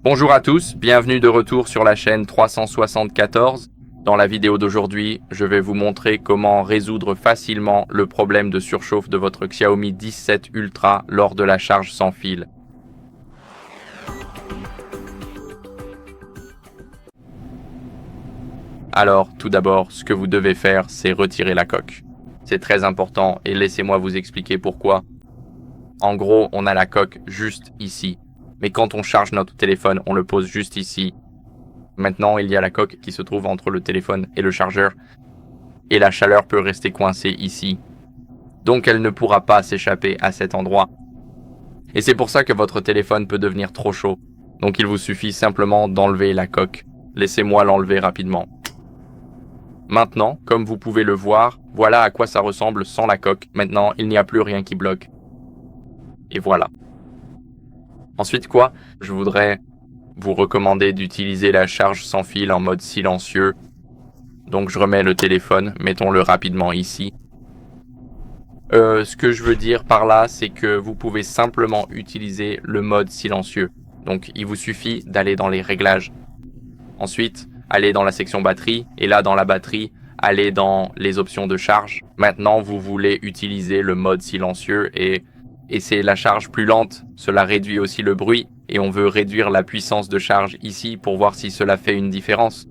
Bonjour à tous, bienvenue de retour sur la chaîne 374. Dans la vidéo d'aujourd'hui, je vais vous montrer comment résoudre facilement le problème de surchauffe de votre Xiaomi 17 Ultra lors de la charge sans fil. Alors, tout d'abord, ce que vous devez faire, c'est retirer la coque. C'est très important et laissez-moi vous expliquer pourquoi. En gros, on a la coque juste ici. Mais quand on charge notre téléphone, on le pose juste ici. Maintenant, il y a la coque qui se trouve entre le téléphone et le chargeur. Et la chaleur peut rester coincée ici. Donc elle ne pourra pas s'échapper à cet endroit. Et c'est pour ça que votre téléphone peut devenir trop chaud. Donc il vous suffit simplement d'enlever la coque. Laissez-moi l'enlever rapidement. Maintenant, comme vous pouvez le voir, voilà à quoi ça ressemble sans la coque. Maintenant, il n'y a plus rien qui bloque. Et voilà. Ensuite quoi? Je voudrais vous recommander d'utiliser la charge sans fil en mode silencieux. Donc je remets le téléphone, mettons-le rapidement ici. Ce que je veux dire par là, c'est que vous pouvez simplement utiliser le mode silencieux. Donc il vous suffit d'aller dans les réglages. Ensuite, aller dans la section batterie, et là dans la batterie, aller dans les options de charge. Maintenant, vous voulez utiliser le mode silencieux et c'est la charge plus lente. Cela réduit aussi le bruit et on veut réduire la puissance de charge ici pour voir si cela fait une différence.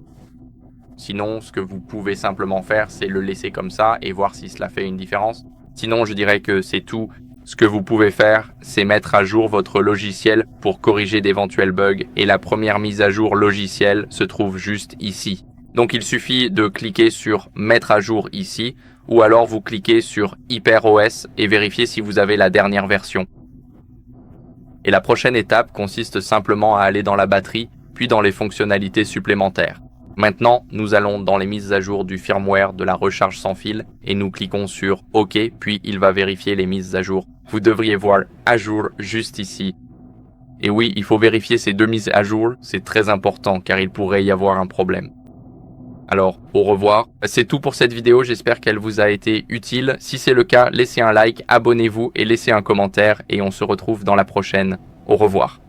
Sinon, ce que vous pouvez simplement faire, c'est le laisser comme ça et voir si cela fait une différence. Sinon, je dirais que c'est tout. Ce que vous pouvez faire, c'est mettre à jour votre logiciel pour corriger d'éventuels bugs et la première mise à jour logiciel se trouve juste ici. Donc il suffit de cliquer sur mettre à jour ici ou alors vous cliquez sur HyperOS et vérifiez si vous avez la dernière version. Et la prochaine étape consiste simplement à aller dans la batterie puis dans les fonctionnalités supplémentaires. Maintenant, nous allons dans les mises à jour du firmware de la recharge sans fil et nous cliquons sur OK, puis il va vérifier les mises à jour. Vous devriez voir à jour juste ici. Et oui, il faut vérifier ces deux mises à jour, c'est très important car il pourrait y avoir un problème. Alors, au revoir. C'est tout pour cette vidéo, j'espère qu'elle vous a été utile. Si c'est le cas, laissez un like, abonnez-vous et laissez un commentaire et on se retrouve dans la prochaine. Au revoir.